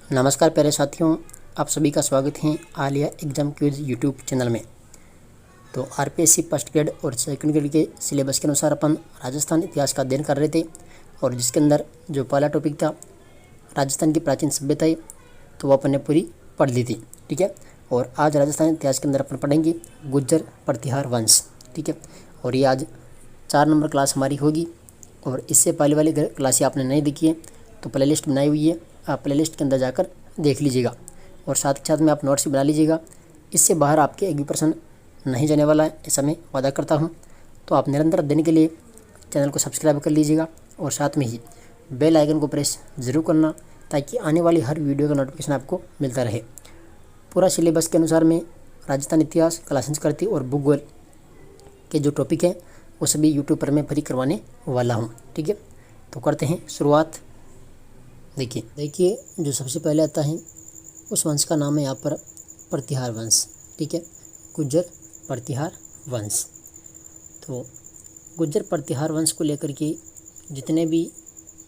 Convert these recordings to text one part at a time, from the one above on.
नमस्कार प्यारे साथियों, आप सभी का स्वागत है Alia exam quiz YouTube channel में। तो आरपीएससी फर्स्ट ग्रेड और सेकंड ग्रेड के सिलेबस के अनुसार अपन राजस्थान इतिहास का अध्ययन कर रहे थे और जिसके अंदर जो पहला टॉपिक था राजस्थान की प्राचीन सभ्यताएं, तो वो अपन ने पूरी पढ़ ली थी। ठीक है। और आज राजस्थान इतिहास के अंदर अपन पढ़ेंगे गुज्जर प्रतिहार वंश। ठीक है। और ये आज 4 नंबर क्लास हमारी होगी और इससे पहले वाली क्लासें आपने नहीं देखी है तो प्ले लिस्ट बनाई हुई है, आप प्ले लिस्ट के अंदर जाकर देख लीजिएगा और साथ ही साथ में आप नोट्स भी बना लीजिएगा। इससे बाहर आपके एक भी प्रश्न नहीं जाने वाला है, ऐसा मैं वादा करता हूं। तो आप निरंतर अध्ययन के लिए चैनल को सब्सक्राइब कर लीजिएगा और साथ में ही बेल आइकन को प्रेस ज़रूर करना ताकि आने वाली हर वीडियो का नोटिफिकेशन आपको मिलता रहे। पूरा सिलेबस के अनुसार मैं राजस्थान इतिहास, कला संस्कृति और भूगोल के जो टॉपिक हैं वो सभी यूट्यूब पर मैं फ्री करवाने वाला हूँ। ठीक है। तो करते हैं शुरुआत। देखिए जो सबसे पहले आता है उस वंश का नाम है यहाँ पर प्रतिहार वंश। ठीक है। गुज्जर प्रतिहार वंश। तो गुज्जर प्रतिहार वंश को लेकर के जितने भी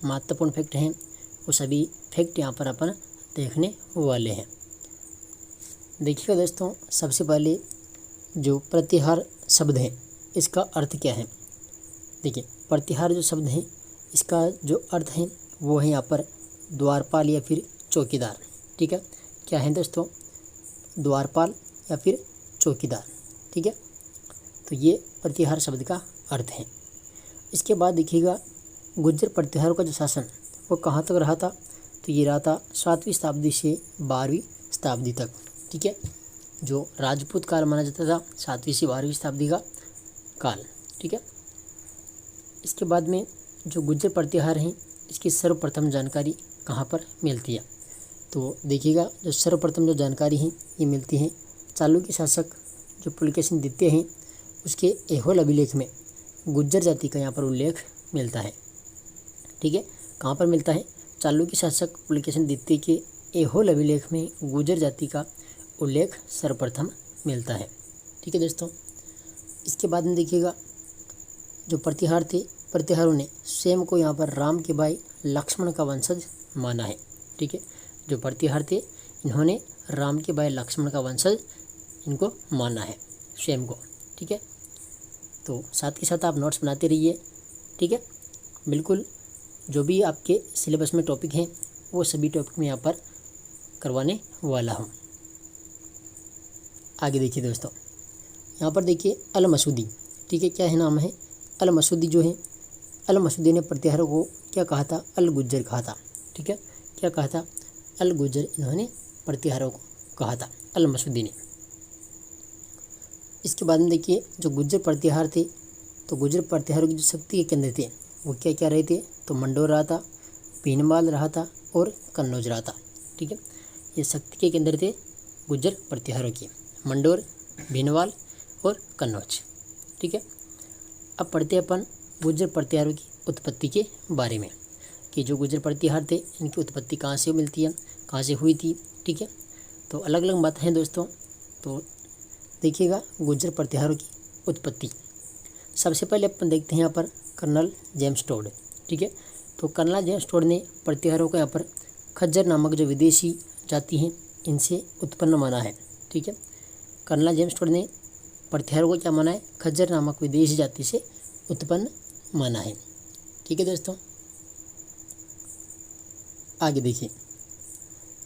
महत्वपूर्ण फैक्ट हैं वो सभी फैक्ट यहाँ पर अपन देखने वाले हैं। देखिएगा दोस्तों, सबसे पहले जो प्रतिहार शब्द है इसका अर्थ क्या है। देखिए, प्रतिहार जो शब्द है इसका जो अर्थ है वो है यहाँ पर द्वारपाल या फिर चौकीदार। ठीक है। क्या है दोस्तों? द्वारपाल या फिर चौकीदार। ठीक है। तो ये प्रतिहार शब्द का अर्थ है। इसके बाद देखिएगा गुज्जर प्रतिहारों का जो शासन वो कहाँ तक रहा था, तो ये रहा था 7वीं शताब्दी से 12वीं शताब्दी तक। ठीक है। जो राजपूत काल माना जाता था 7वीं से 12वीं शताब्दी का काल। ठीक है। इसके बाद में जो गुज्जर प्रतिहार हैं इसकी सर्वप्रथम जानकारी कहाँ पर मिलती है, तो देखिएगा जो सर्वप्रथम जो जानकारी है ये मिलती है चालुक्य शासक जो पुलकेशिन द्वितीय हैं उसके ऐहोल अभिलेख में गुज्जर जाति का यहाँ पर उल्लेख मिलता है। ठीक है। कहाँ पर मिलता है? चालुक्य शासक पुलकेशिन द्वितीय के ऐहोल अभिलेख में गुज्जर जाति का उल्लेख सर्वप्रथम मिलता है। ठीक है दोस्तों। इसके बाद में देखिएगा जो प्रतिहार थे, प्रतिहारों ने स्वयं को यहाँ पर राम के भाई लक्ष्मण का वंशज माना है। ठीक है। जो प्रतिहार थे इन्होंने राम के भाई लक्ष्मण का वंशज इनको माना है स्वयं को। ठीक है। तो साथ ही साथ आप नोट्स बनाते रहिए। ठीक है। बिल्कुल जो भी आपके सिलेबस में टॉपिक हैं वो सभी टॉपिक में यहाँ पर करवाने वाला हूँ। आगे देखिए दोस्तों, यहाँ पर देखिए अल मसूदी। ठीक है। क्या है नाम है? अल मसूदी जो है, अल मसूदी ने प्रतिहारों को क्या कहा था? अल गुज्जर कहा था। ठीक है। क्या कहा था? अल गुज्जर इन्होंने प्रतिहारों को कहा था, अल मसूदी ने। इसके बाद में देखिए जो गुज्जर प्रतिहार थे, तो गुज्जर प्रतिहारों की जो शक्ति के केंद्र थे वो क्या क्या रहे थे, तो मंडोर रहा था, भीनमाल रहा था और कन्नौज रहा था। ठीक है। ये शक्ति के केंद्र थे गुज्जर प्रतिहारों की, मंडोर, भीनमाल और कन्नौज। ठीक है। अब पढ़ते हैं अपन गुज्जर प्रतिहारों की उत्पत्ति के बारे में कि जो गुज्जर प्रतिहार थे इनकी उत्पत्ति कहाँ से मिलती है, कहाँ से हुई थी। ठीक है। तो अलग अलग मत हैं दोस्तों। तो देखिएगा गुज्जर प्रतिहारों की उत्पत्ति सबसे पहले अपन देखते हैं यहाँ पर कर्नल जेम्स टोड। ठीक है। तो कर्नल जेम्स टोड ने प्रतिहारों को यहाँ पर खज्जर नामक जो विदेशी जाति हैं इनसे उत्पन्न माना है। ठीक है। कर्नल जेम्स टोड ने प्रतिहारों को क्या माना है? खज्जर नामक विदेशी जाति से उत्पन्न माना है। ठीक है दोस्तों। आगे देखिए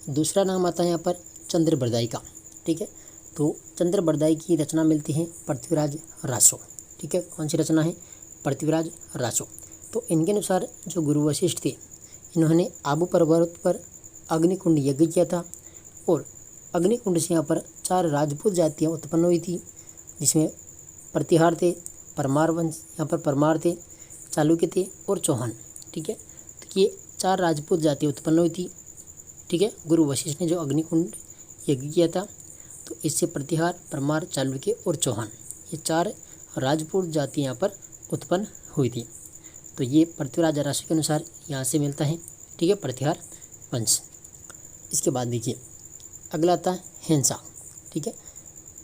दूसरा नाम आता है यहाँ पर चंद्रबरदाई का। ठीक है। तो चंद्रबरदाई की रचना मिलती है पृथ्वीराज रासो। ठीक है। कौन सी रचना है? पृथ्वीराज रासो। तो इनके अनुसार जो गुरु वशिष्ठ थे इन्होंने आबू पर्वत पर अग्निकुंड यज्ञ किया था और अग्निकुंड से यहाँ पर 4 राजपूत जातियाँ उत्पन्न हुई थी जिसमें प्रतिहार थे, परमार वंश यहाँ पर परमार थे, चालुक्य थे और चौहान। ठीक है। तो ये 4 राजपूत जातियाँ उत्पन्न हुई थी। ठीक है। गुरु वशिष्ठ ने जो अग्निकुंड यज्ञ किया था तो इससे प्रतिहार, परमार, चालुक्य और चौहान ये 4 राजपूत जाति यहाँ पर उत्पन्न हुई थी। तो ये पृथ्वीराज रासो के अनुसार यहाँ से मिलता है। ठीक है, प्रतिहार वंश। इसके बाद देखिए अगला आता है हेनसांग। ठीक है।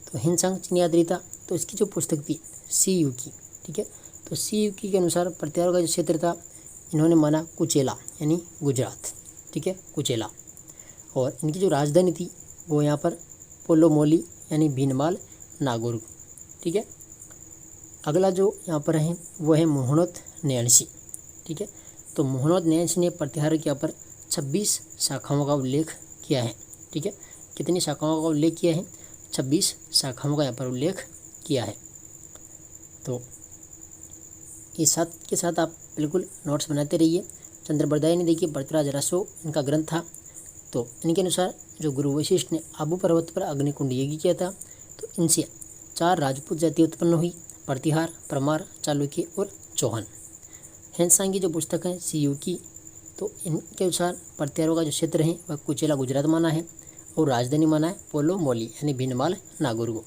तो हेनसांग चिनियाद्री था, तो इसकी जो पुस्तक थी सी यू की। ठीक है। तो सी यू की के अनुसार प्रतिहारों का जो क्षेत्र था इन्होंने माना कुचेला यानी गुजरात। ठीक है, कुचेला। और इनकी जो राजधानी थी वो यहाँ पर पोलोमोली यानी भीनमाल नागौर। ठीक है, अगला जो यहाँ पर है वो है मोहनोत नैन्सी। ठीक है, तो मोहनोत नैन्सी ने प्रतिहारों के यहाँ पर 26 शाखाओं का उल्लेख किया है। ठीक है, कितनी शाखाओं का उल्लेख किया है? 26 शाखाओं का यहाँ पर उल्लेख किया है। तो इस साथ के साथ आप बिल्कुल नोट्स बनाते रहिए। चंद्रबरदाई ने देखिए पृथ्वीराज रसो इनका ग्रंथ था। तो इनके अनुसार जो गुरु वशिष्ठ ने आबू पर्वत पर अग्निकुंड यज्ञ किया था, तो इनसे 4 राजपूत जाति उत्पन्न हुई, प्रतिहार, परमार, चालुक्य और चौहान। हेनसांग की जो पुस्तक है सीयू की, तो इनके अनुसार प्रतिहारों का जो क्षेत्र है वह कुचेला गुजरात माना है और राजधानी माना है पोलोमोली यानी भीनमाल नागौर को।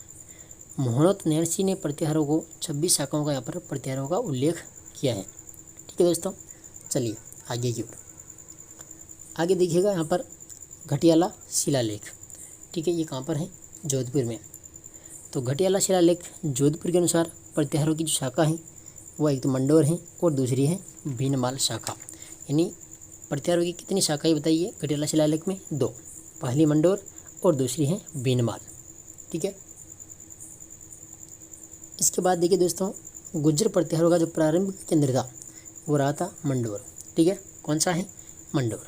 मोहनोत नैन्सी ने प्रतिहारों को 26 शाखाओं का यहाँ पर प्रतिहारों का उल्लेख किया है। ठीक है दोस्तों, चलिए आगे की ओर। आगे देखिएगा यहाँ पर घटियाला शिलालेख। ठीक है, ये कहाँ पर है? जोधपुर में। तो घटियाला शिलालेख जोधपुर के अनुसार प्रतिहारों की जो शाखा है वह एक तो मंडोर है और दूसरी है भीनमाल शाखा। यानी प्रतिहारों की कितनी शाखाएं बताइए घटियाला शिलालेख में? 2, पहली मंडोर और दूसरी है भीनमाल। ठीक है, इसके बाद देखिए दोस्तों, गुज्जर प्रतिहारों का जो प्रारंभिक केंद्र था वो रहा था मंडोर। ठीक है, कौन सा है? मंडोर।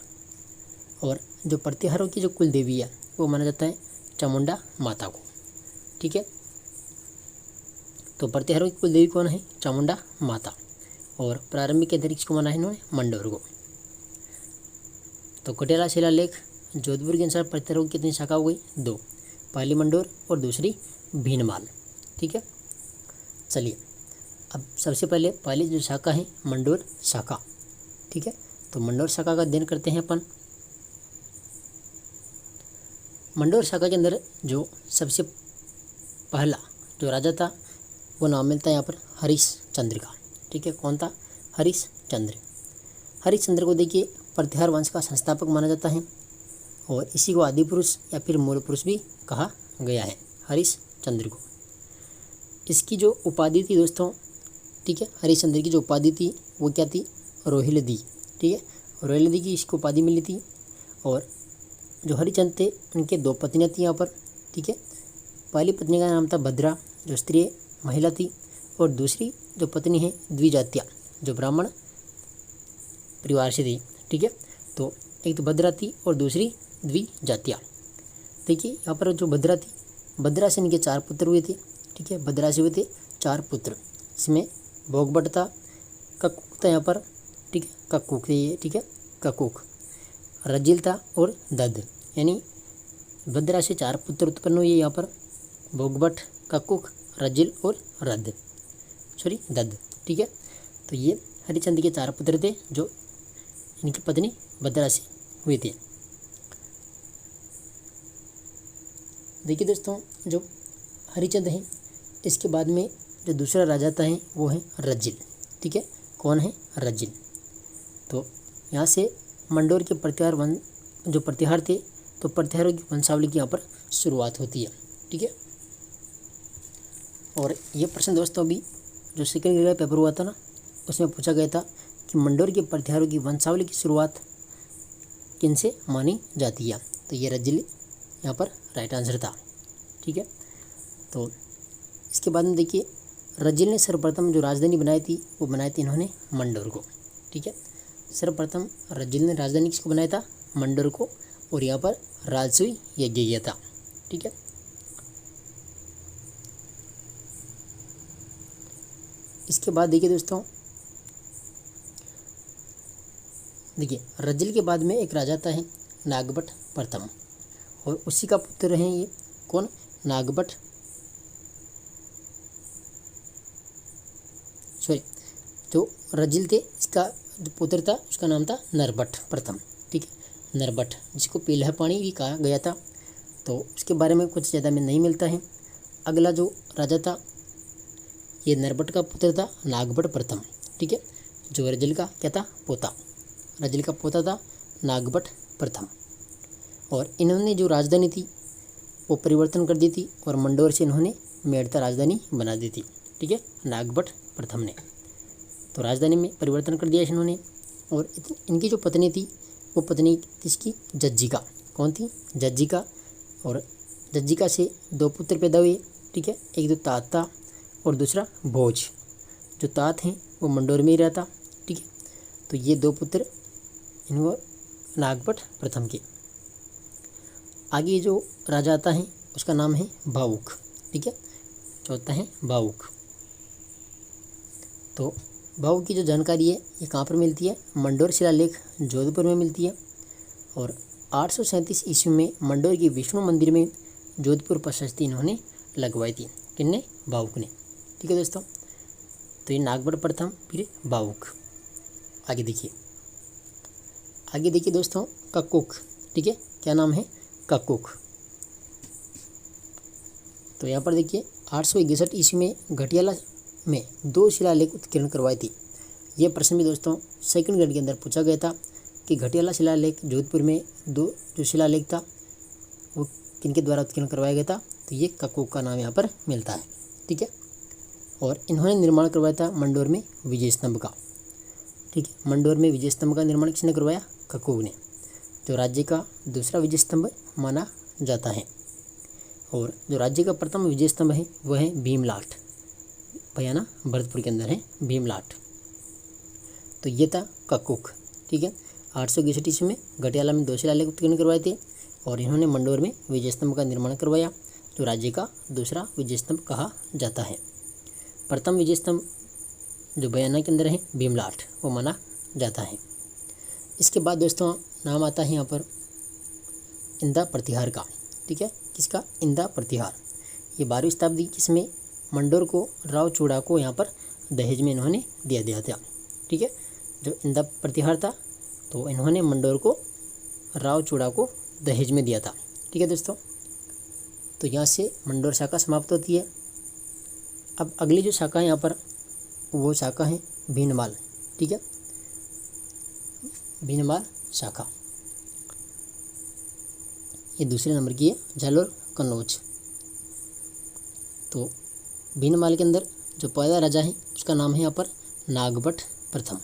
और जो प्रतिहारों की जो कुल देवी है वो माना जाता है चामुंडा माता को। ठीक है, तो प्रतिहारों की कुल देवी कौन है? चामुंडा माता। और प्रारंभिक केंद्र किसको माना है इन्होंने? मंडोर को। तो घटियाला शिलालेख जोधपुर के अनुसार प्रतिहारों की कितनी शाखा हो गई? 2, पहली मंडोर और दूसरी भीनमाल। ठीक है, चलिए अब सबसे पहले पहली जो शाखा है मंडोर शाखा। ठीक है, तो मंडोर शाखा का अध्ययन करते हैं अपन। मंडोर शाखा के अंदर जो सबसे पहला जो राजा था वो नाम मिलता है यहाँ पर हरिश्चंद्र का। ठीक है, कौन था? हरिश्चंद्र। हरिश्चंद्र को देखिए प्रतिहार वंश का संस्थापक माना जाता है और इसी को आदि पुरुष या फिर मूल पुरुष भी कहा गया है, हरिश्चंद्र को। इसकी जो उपाधि थी दोस्तों, ठीक है, हरिश्चंद्र की जो उपाधि थी वो क्या थी? रोहिल्दी। ठीक है, रोहिल्दी की इसको उपाधि मिली थी। और जो हरिचंद थे उनके 2 पत्नियाँ थी यहाँ पर। ठीक है, पहली पत्नी का नाम था भद्रा जो स्त्री महिला थी, और दूसरी जो पत्नी है द्विजात्या जो ब्राह्मण परिवार से थी। ठीक है, तो एक तो भद्रा थी और दूसरी द्विजात्या। देखिए यहाँ पर जो भद्रा थी, भद्रा से इनके 4 पुत्र हुए थे। ठीक है, भद्रा से हुए थे 4 पुत्र, इसमें भोगभट था, कक्कुक था यहाँ पर। ठीक है, कक्कुक थे ये। ठीक है, कक्कुक, रजिल था और दद। यानी भद्रा से 4 पुत्र उत्पन्न हुए यहाँ पर, भोगभट, कक्कुक, रजिल और दद। ठीक है, तो ये हरिचंद के 4 पुत्र थे जो इनकी पत्नी भद्रा से हुए थे। देखिए दोस्तों, जो हरिचंद हैं इसके बाद में जो दूसरा राजा था है वो है रजिल। ठीक है, कौन है? रजिल। तो यहाँ से मंडोर के प्रतिहार जो प्रतिहार थे, तो प्रतिहारों की वंशावली की यहाँ पर शुरुआत होती है। ठीक है, और ये प्रश्न दोस्तों अभी जो सेकंड ग्रेड का पेपर हुआ था ना, उसमें पूछा गया था कि मंडोर के प्रतिहारों की वंशावली की शुरुआत किनसे मानी जाती है? तो ये रजिल यहाँ पर राइट आंसर था। ठीक है, तो इसके बाद में देखिए रजिल ने सर्वप्रथम जो राजधानी बनाई थी वो बनाई थी इन्होंने मंडोर को। ठीक है, सर्वप्रथम रजिल ने राजधानी किसको बनाया था? मंडोर को, और यहाँ पर राजसूय यज्ञ किया था। ठीक है, इसके बाद देखिए दोस्तों, देखिए रजिल के बाद में एक राजा आता है नागभट प्रथम, और उसी का पुत्र हैं ये कौन? नागभट, सॉरी, जो रजिल थे इसका जो पुत्र था उसका नाम था नरभट्ट प्रथम। ठीक है, नरभट्ट जिसको पीलह पानी भी कहा गया था, तो उसके बारे में कुछ ज़्यादा में नहीं मिलता है। अगला जो राजा था ये नरभट्ट का पुत्र था नागभट प्रथम। ठीक है, जो रजिल का क्या था? पोता। रजिल का पोता था नागभट प्रथम, और इन्होंने जो राजधानी थी वो परिवर्तन कर दी थी और मंडोर से इन्होंने मेड़ता राजधानी बना दी थी। ठीक है, नागभट प्रथम ने तो राजधानी में परिवर्तन कर दिया इन्होंने। और इनकी जो पत्नी थी वो पत्नी किसकी? जज्जिका। कौन थी, जज्जिका। और जज्जिका से 2 पुत्र पैदा हुए, ठीक है, एक तो तात था और दूसरा भोज। जो तात हैं वो मंडोर में ही रहता, ठीक है। तो ये 2 पुत्र इनको नागभट्ट प्रथम के। आगे जो राजा आता है उसका नाम है भावुक, ठीक है, चौथा है भावुक। तो भावुक की जो जानकारी है ये कहाँ पर मिलती है, मंडोर शिलालेख जोधपुर में मिलती है। और 837 ईस्वी में मंडोर के विष्णु मंदिर में जोधपुर प्रशस्ति इन्होंने लगवाई थी, किसने, भावुक ने, ठीक है दोस्तों। तो ये नागभट्ट प्रथम, फिर भावुक। आगे देखिए दोस्तों, कक्कुक, ठीक है, क्या नाम है, कक्कुक। तो यहाँ पर देखिए 861 ईस्वी में घटियाला में 2 शिलालेख उत्कीर्ण करवाई थी। ये प्रश्न भी दोस्तों सेकंड ग्रेड के अंदर पूछा गया था कि घटियाला शिलालेख जोधपुर में 2 जो शिलालेख था वो किनके द्वारा उत्कीर्ण करवाया गया था, तो ये कक्कुक का नाम यहाँ पर मिलता है, ठीक है। और इन्होंने निर्माण करवाया था मंडोर में विजय स्तंभ का, ठीक है। मंडोर में विजय स्तंभ का निर्माण किसने करवाया, कक्कुक ने, जो राज्य का दूसरा विजय स्तंभ माना जाता है। और जो राज्य का प्रथम विजय स्तंभ है वह है भीमलाट, भैया भरतपुर के अंदर है भीमलाट। तो ये था कक्कुक, ठीक है। 861 ईस्वी में घटियाला में 2 शिलालेख उत्कीर्ण करवाए थे और इन्होंने मंडोर में विजय स्तंभ का निर्माण करवाया, जो राज्य का दूसरा विजय स्तंभ कहा जाता है। प्रथम विजय स्तंभ जो बयाना के अंदर है भीमलाट, वो माना जाता है। इसके बाद दोस्तों नाम आता है यहाँ पर इंदा प्रतिहार का, ठीक है, किसका, इंदा प्रतिहार। ये 12वीं शताब्दी किसमें, मंडोर को राव चूड़ा को यहाँ पर दहेज में इन्होंने दिया था, ठीक है। जो इंदा प्रतिहार था तो इन्होंने मंडोर को राव चूड़ा को दहेज में दिया था, ठीक है दोस्तों। तो यहाँ से मंडोर शाखा समाप्त होती है। अब अगली जो शाखा है यहाँ पर वो शाखा है भीनमाल, ठीक है, भीनमाल शाखा। ये दूसरे नंबर की है, जालोर कन्नौज। तो भीनमाल के अंदर जो पहला राजा है उसका नाम है यहाँ पर नागभट्ट प्रथम,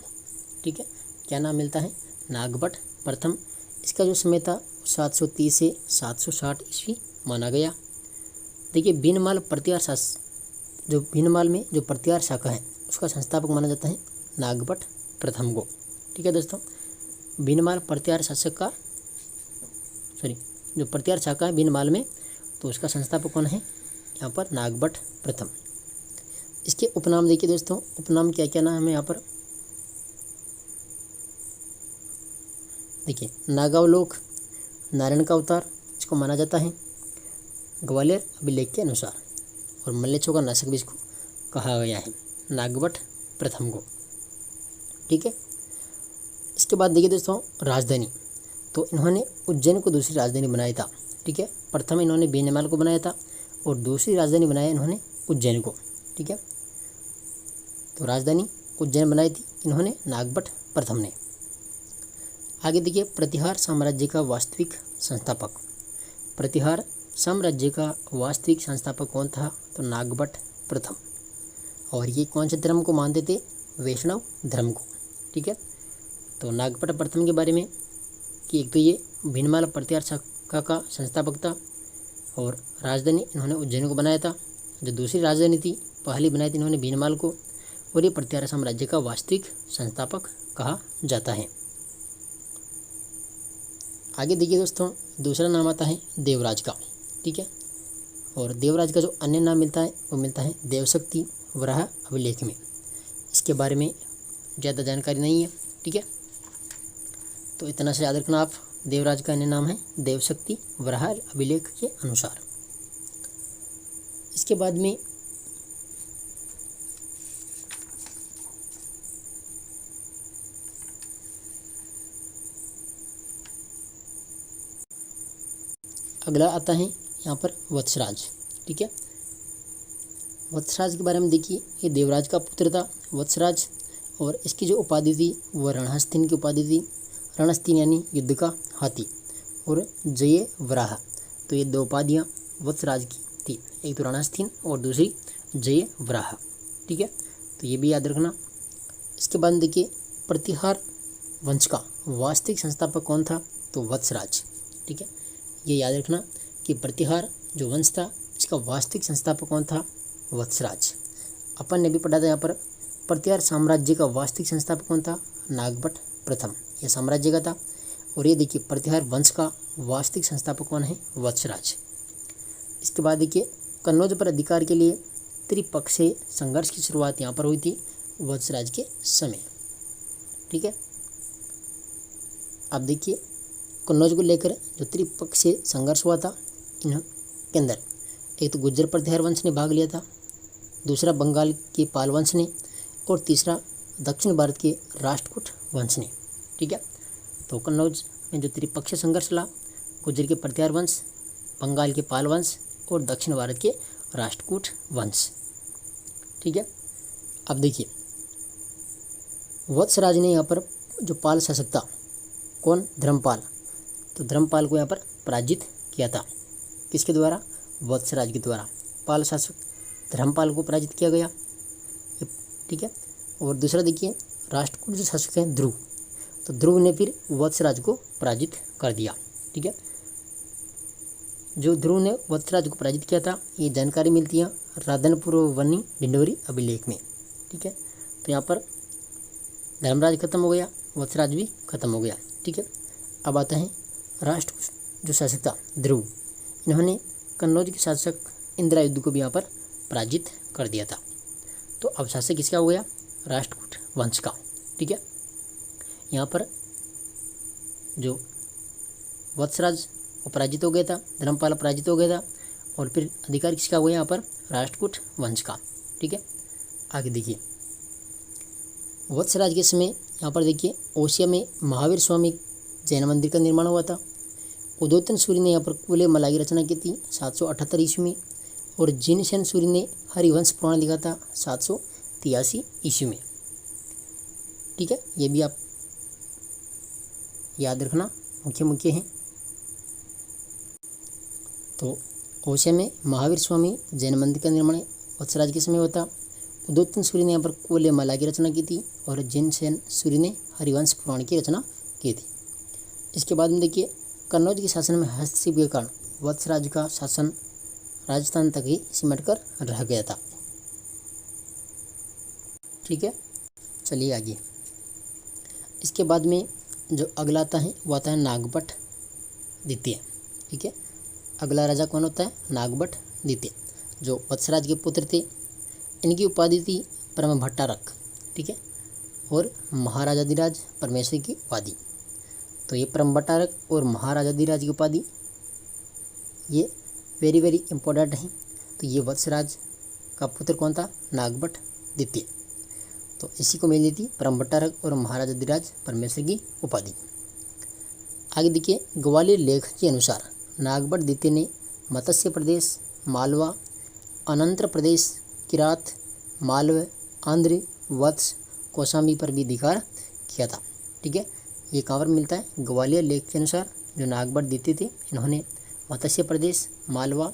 ठीक है, क्या नाम मिलता है, नागभट्ट प्रथम। इसका जो समय था 730 से 760 ईस्वी माना गया। देखिए भीनमाल प्रतिहार जो भीनमाल में जो प्रतिहार शाखा है उसका संस्थापक माना जाता है नागभट्ट प्रथम को, ठीक है दोस्तों। भीनमाल प्रतिहार शासक का जो प्रतिहार शाखा है भीनमाल में, तो उसका संस्थापक कौन है, यहाँ पर नागभट्ट प्रथम। इसके उपनाम देखिए दोस्तों, उपनाम क्या क्या नाम है यहाँ पर, देखिए नागावलोक, नारायण का अवतार इसको माना जाता है ग्वालियर अभिलेख के अनुसार, और मल्लेच्छों का नाशक भी इसको कहा गया है नागभट्ट प्रथम को, ठीक है। इसके बाद देखिए दोस्तों राजधानी, तो इन्होंने उज्जैन को दूसरी राजधानी बनाया था, ठीक है। प्रथम इन्होंने भीनमाल को बनाया था और दूसरी राजधानी बनाया इन्होंने उज्जैन को, ठीक है। तो राजधानी उज्जैन बनाई थी इन्होंने नागभट्ट प्रथम ने। आगे देखिए प्रतिहार साम्राज्य का वास्तविक संस्थापक, प्रतिहार साम्राज्य का वास्तविक संस्थापक कौन था, तो नागभट्ट प्रथम। और ये कौन से धर्म को मानते थे, वैष्णव धर्म को, ठीक है। तो नागभट्ट प्रथम के बारे में कि एक तो ये भीनमाल प्रतिहार शाखा का संस्थापक था और राजधानी इन्होंने उज्जैन को बनाया था। जो दूसरी राजधानी थी पहली बनाई थी इन्होंने भीनमाल को, और ये प्रतिहार साम्राज्य का वास्तविक संस्थापक कहा जाता है। आगे देखिए दोस्तों दूसरा नाम आता है देवराज का, ठीक है। और देवराज का जो अन्य नाम मिलता है वो मिलता है देवशक्ति वराह अभिलेख में। इसके बारे में ज़्यादा जानकारी नहीं है, ठीक है। तो इतना से याद रखना आप, देवराज का अन्य नाम है देवशक्ति वराह अभिलेख के अनुसार। इसके बाद में अगला आता है यहाँ पर वत्सराज, ठीक है। वत्सराज के बारे में देखिए, ये देवराज का पुत्र था वत्सराज, और इसकी जो उपाधि थी वह रणहस्तिन की उपाधि थी। रणहस्तिन यानी युद्ध का हाथी, और जय वराह, तो ये 2 उपाधियाँ वत्सराज की थी, एक तो रणहस्तिन और दूसरी जय वराह, ठीक है। तो ये भी याद रखना। इसके बाद देखिए प्रतिहार वंश का वास्तविक संस्थापक कौन था, तो वत्सराज, ठीक है, ये याद रखना कि प्रतिहार जो वंश था इसका वास्तविक संस्थापक कौन था, वत्सराज। अपन ने भी पढ़ा था यहाँ पर प्रतिहार साम्राज्य का वास्तविक संस्थापक कौन था, नागभट्ट प्रथम, यह साम्राज्य का था। और ये देखिए प्रतिहार वंश का वास्तविक संस्थापक कौन है, वत्सराज। इसके बाद देखिए कन्नौज पर अधिकार के लिए त्रिपक्षीय संघर्ष की शुरुआत यहाँ पर हुई थी वत्सराज के समय। ठीक है, अब देखिए कन्नौज को लेकर जो त्रिपक्षीय संघर्ष हुआ था इनके अंदर एक तो गुर्जर प्रतिहार वंश ने भाग लिया था, दूसरा बंगाल के पाल वंश ने, और तीसरा दक्षिण भारत के राष्ट्रकूट वंश ने। ठीक है, तो कन्नौज में जो त्रिपक्षीय संघर्ष चला, गुर्जर के प्रतिहार वंश, बंगाल के पाल वंश और दक्षिण भारत के राष्ट्रकूट वंश। ठीक है, अब देखिए वत्सराज ने यहाँ पर जो पाल शासक था कौन, धर्मपाल, तो धर्मपाल को यहाँ पर पराजित किया था। किसके द्वारा, वत्सराज के द्वारा पाल शासक धर्मपाल को पराजित किया गया। ठीक है, और दूसरा देखिए राष्ट्रकूट जो शासक हैं ध्रुव, तो ध्रुव ने फिर वत्सराज को पराजित कर दिया। ठीक है, जो ध्रुव ने वत्सराज को पराजित किया था ये जानकारी मिलती है राधनपुर वनी ढिंढोरी अभिलेख में। ठीक है, तो यहाँ पर धर्मराज खत्म हो गया, वत्सराज भी खत्म हो गया। ठीक है, अब आता है राष्ट्रकूट जो शासक था ध्रुव, इन्होंने कन्नौज के शासक इंद्रायुध को भी यहाँ पर पराजित कर दिया था। तो अब शासक किसका हो गया, राष्ट्रकूट वंश का। ठीक है, यहाँ पर जो वत्सराज वो पराजित हो गया था, धर्मपाल पराजित हो गया था, और फिर अधिकार किसका हुआ यहाँ पर, राष्ट्रकूट वंश का। ठीक है, आगे देखिए वत्सराज के समय यहाँ पर देखिए ओसिया में महावीर स्वामी जैन मंदिर का निर्माण हुआ था। उदोतन सूर्य ने यहाँ पर कुले मला की रचना की थी 778 ईस्वी में, और जिनसेन सूर्य ने हरिवंश पुराण लिखा था 783 ईस्वी में। ठीक है, ये भी आप याद रखना, मुख्य हैं। तो ओसिया में महावीर स्वामी जैन मंदिर का निर्माण वत्सराज के समय होता। उदोतन सूर्य ने यहाँ पर कुले मला की रचना की थी, और जिनसेन सूर्य ने हरिवंश पुराण की रचना की थी। इसके बाद में देखिए कन्नौज के शासन में हस्तक्षेप के कारण वत्सराज का शासन राजस्थान तक ही सिमट कर रह गया था। ठीक है, चलिए आगे। इसके बाद में जो अगला आता है वो आता है नागभट्ट द्वितीय। ठीक है, अगला राजा कौन होता है, नागभट्ट द्वितीय, जो वत्सराज के पुत्र थे। इनकी उपाधि थी परम भट्टारक। ठीक है, और महाराजाधिराज परमेश्वर की उपाधि। तो ये परम भट्टारक और महाराजाधिराज की उपाधि ये वेरी वेरी इंपॉर्टेंट है। तो ये वत्सराज का पुत्र कौन था, नागभट्ट द्वितीय। तो इसी को मिली थी परम भट्टारक और महाराजाधिराज परमेश्वर की उपाधि। आगे देखिए ग्वालियर लेख के अनुसार नागभट्ट द्वितीय ने मत्स्य प्रदेश, मालवा, अनंत प्रदेश, किरात, मालव, आंध्र, वत्स, कौशाम्बी पर भी अधिकार किया था। ठीक है, ये कहाँ पर मिलता है, ग्वालियर लेख के अनुसार जो नागभट्ट द्वितीय थे इन्होंने मत्स्य प्रदेश, मालवा,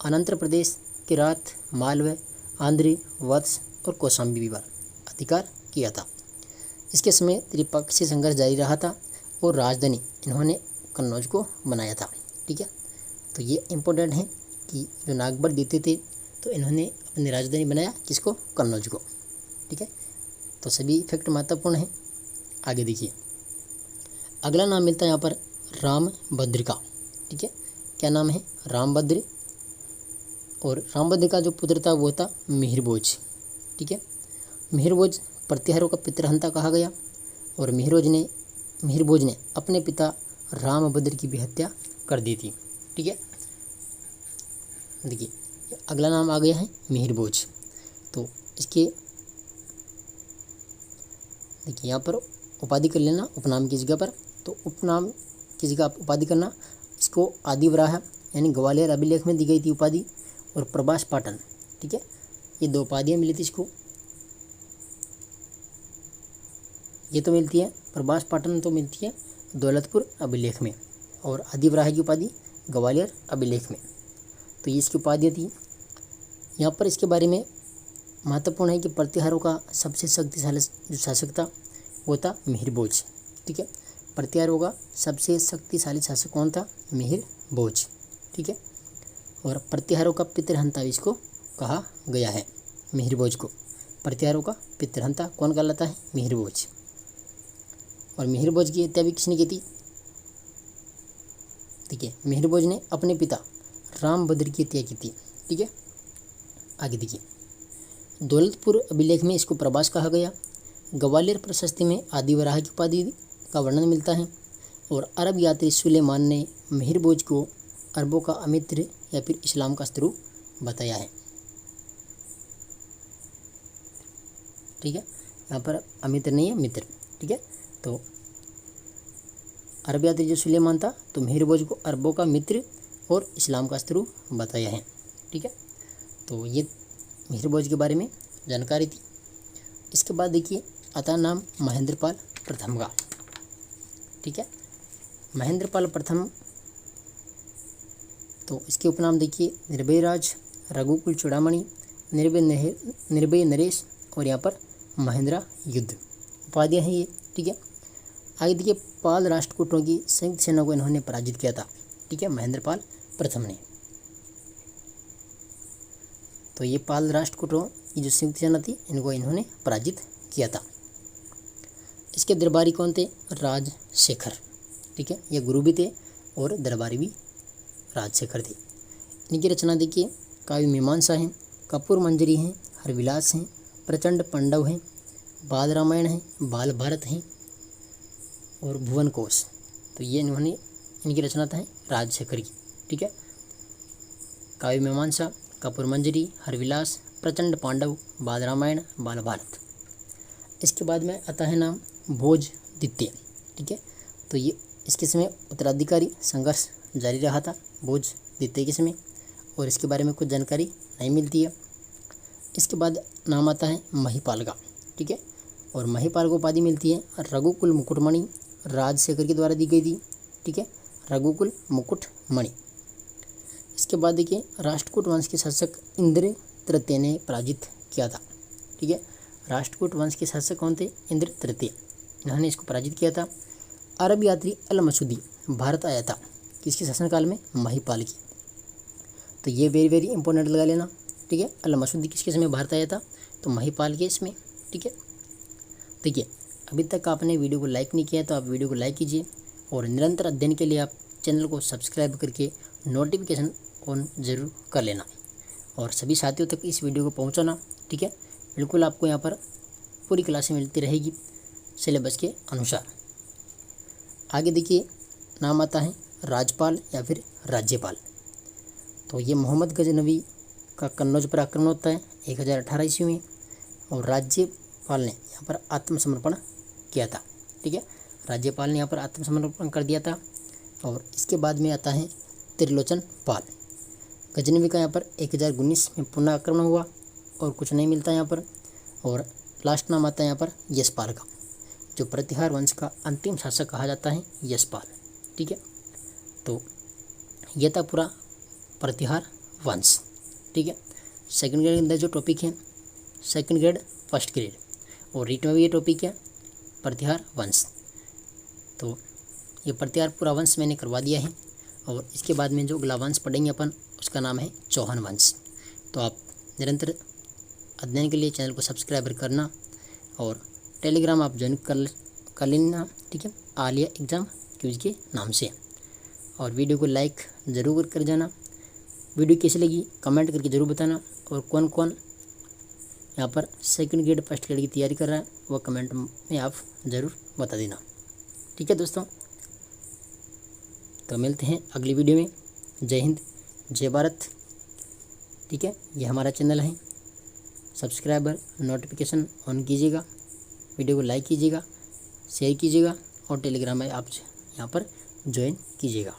अनंत प्रदेश, किरात, मालव, आंध्र, वत्स और कौशाम्बी पर अधिकार किया था। इसके समय त्रिपक्षीय संघर्ष जारी रहा था और राजधानी इन्होंने कन्नौज को बनाया था। ठीक है, तो ये इम्पोर्टेंट है कि जो नागभट्ट द्वितीय थे तो इन्होंने अपनी राजधानी बनाया किसको, कन्नौज को। ठीक है, तो सभी फैक्ट महत्वपूर्ण हैं। आगे देखिए अगला नाम मिलता है यहाँ पर रामभद्र का। ठीक है, क्या नाम है, रामभद्र। और रामभद्र का जो पुत्र था वो था मिहिरभोज। ठीक है, मिहिरभोज प्रतिहारों का पितृहंता कहा गया, और मिहिरभोज ने अपने पिता रामभद्र की भी हत्या कर दी थी। ठीक है, देखिए अगला नाम आ गया है मिहिरभोज। तो इसके देखिए यहाँ पर उपाधि कर लेना उपनाम की जगह पर। तो उपनाम की जगह आप उपाधि करना, इसको आदिवराह यानी ग्वालियर अभिलेख में दी गई थी उपाधि, और प्रभास पाटन। ठीक है, ये दो उपाधियाँ मिली थी इसको। ये तो मिलती है प्रभास पाटन, तो मिलती है दौलतपुर अभिलेख में, और आदिवराह की उपाधि ग्वालियर अभिलेख में। तो ये इसकी उपाधियाँ थी। यहाँ पर इसके बारे में महत्वपूर्ण है कि प्रतिहारों का सबसे शक्तिशाली जो शासक था वो था मिहिरभोज। ठीक है, प्रतिहारों का सबसे शक्तिशाली शासक कौन था? मिहिर भोज। ठीक है, और प्रतिहारों का पितृहंता इसको कहा गया है, मिहिर भोज को। प्रतिहारों का पितृहंता कौन कहलाता है? मिहिर भोज। और मिहिर भोज की हत्या भी किसने की थी? ठीक है, मिहिर भोज ने अपने पिता रामभद्र की हत्या की थी। ठीक है, आगे देखिए, दौलतपुर अभिलेख में इसको प्रभास कहा गया। ग्वालियर प्रशस्ति में आदिवराह की उपाधि का वर्णन मिलता है। और अरब यात्री सुलेमान ने मिहिर भोज को अरबों का अमित्र या फिर इस्लाम का शत्रु बताया है। ठीक है, यहाँ पर अमित्र नहीं है, मित्र। ठीक है, तो अरब यात्री जो सुलेमान था, तो मिहिर भोज को अरबों का मित्र और इस्लाम का शत्रु बताया है। ठीक है, तो ये मिहिर भोज के बारे में जानकारी थी। इसके बाद देखिए आता नाम महेंद्रपाल प्रथम का। ठीक है, महेंद्रपाल प्रथम, तो इसके उपनाम देखिए निर्भय राज, रघुकुल चूड़ामणि, निर्भय नरेश और यहाँ पर महेंद्रा युद्ध उपाधियाँ हैं ये। ठीक है, आगे देखिए पाल राष्ट्रकूटों की संयुक्त सेना को इन्होंने पराजित किया था। ठीक है, महेंद्रपाल प्रथम ने। तो ये पाल राष्ट्रकूटों की जो संयुक्त सेना थी, इनको इन्होंने पराजित किया था। इसके दरबारी कौन थे? राजशेखर। ठीक है, ये गुरु भी थे और दरबारी भी राजशेखर थे। इनकी रचना देखिए काव्य मीमांसा है, कपूर मंजरी है, हरविलास है, प्रचंड पांडव है, बाल रामायण है, बाल भारत है और भुवन कोश। तो ये इन्होंने, इनकी रचना है राजशेखर की। ठीक है, काव्य मीमांसा, कपूर मंजरी, हरविलास, प्रचंड पांडव, बाल रामायण, बाल भारत। इसके बाद में आता है नाम भोज द्वितीय। ठीक है, तो ये इसके समय उत्तराधिकारी संघर्ष जारी रहा था भोज द्वितीय के समय, और इसके बारे में कुछ जानकारी नहीं मिलती है। इसके बाद नाम आता है महिपाल का। ठीक है, और महिपाल को उपाधि मिलती है रघुकुल मुकुटमणि, राजशेखर के द्वारा दी गई थी। ठीक है, रघुकुल मुकुटमणि। इसके बाद देखिए राष्ट्रकूट वंश के शासक इंद्र तृतीय ने पराजित किया था। ठीक है, राष्ट्रकूट वंश के शासक कौन थे? इंद्र तृतीय, इन्होंने इसको पराजित किया था। अरब यात्री अल मसूदी भारत आया था किसके शासनकाल में? महिपाल की। तो ये वेरी वेरी इंपॉर्टेंट लगा लेना। ठीक है, अल मसूदी किसके समय भारत आया था? तो महिपाल के इसमें। ठीक है, देखिए अभी तक आपने वीडियो को लाइक नहीं किया तो आप वीडियो को लाइक कीजिए, और निरंतर अध्ययन के लिए आप चैनल को सब्सक्राइब करके नोटिफिकेशन ऑन ज़रूर कर लेना, और सभी साथियों तक इस वीडियो को पहुंचाना। ठीक है, बिल्कुल आपको यहाँ पर पूरी क्लासें मिलती रहेगी सिलेबस के अनुसार। आगे देखिए नाम आता है राजपाल या फिर राज्यपाल। तो ये मोहम्मद गजनवी का कन्नौज पर आक्रमण होता है 1018 ईस्वी में, और राज्यपाल ने यहाँ पर आत्मसमर्पण किया था। ठीक है, राज्यपाल ने यहाँ पर आत्मसमर्पण कर दिया था। और इसके बाद में आता है त्रिलोचन पाल। गजनवी का यहाँ पर 1019 में पुनः आक्रमण हुआ, और कुछ नहीं मिलता यहाँ पर। और लास्ट नाम आता है यहाँ पर यशपाल का, जो प्रतिहार वंश का अंतिम शासक कहा जाता है, यशपाल। ठीक है, तो यह था पूरा प्रतिहार वंश। ठीक है, सेकंड ग्रेड के अंदर जो टॉपिक है, सेकंड ग्रेड फर्स्ट ग्रेड, और रीट में भी ये टॉपिक है प्रतिहार वंश। तो ये प्रतिहार पूरा वंश मैंने करवा दिया है, और इसके बाद में जो अगला वंश पढ़ेंगे अपन, उसका नाम है चौहान वंश। तो आप निरंतर अध्ययन के लिए चैनल को सब्सक्राइब करना, और टेलीग्राम आप ज्वाइन कर लेना। ठीक है, आलिया एग्ज़ाम क्यूज के नाम से, और वीडियो को लाइक ज़रूर कर जाना। वीडियो कैसी लगी कमेंट करके ज़रूर बताना, और कौन कौन यहाँ पर सेकंड ग्रेड फर्स्ट ग्रेड की तैयारी कर रहा है वो कमेंट में आप ज़रूर बता देना। ठीक है दोस्तों, तो मिलते हैं अगली वीडियो में। जय हिंद, जय भारत। ठीक है, ये हमारा चैनल है, सब्सक्राइबर नोटिफिकेशन ऑन कीजिएगा, वीडियो को लाइक कीजिएगा, शेयर कीजिएगा, और टेलीग्राम में आप यहाँ पर ज्वाइन कीजिएगा।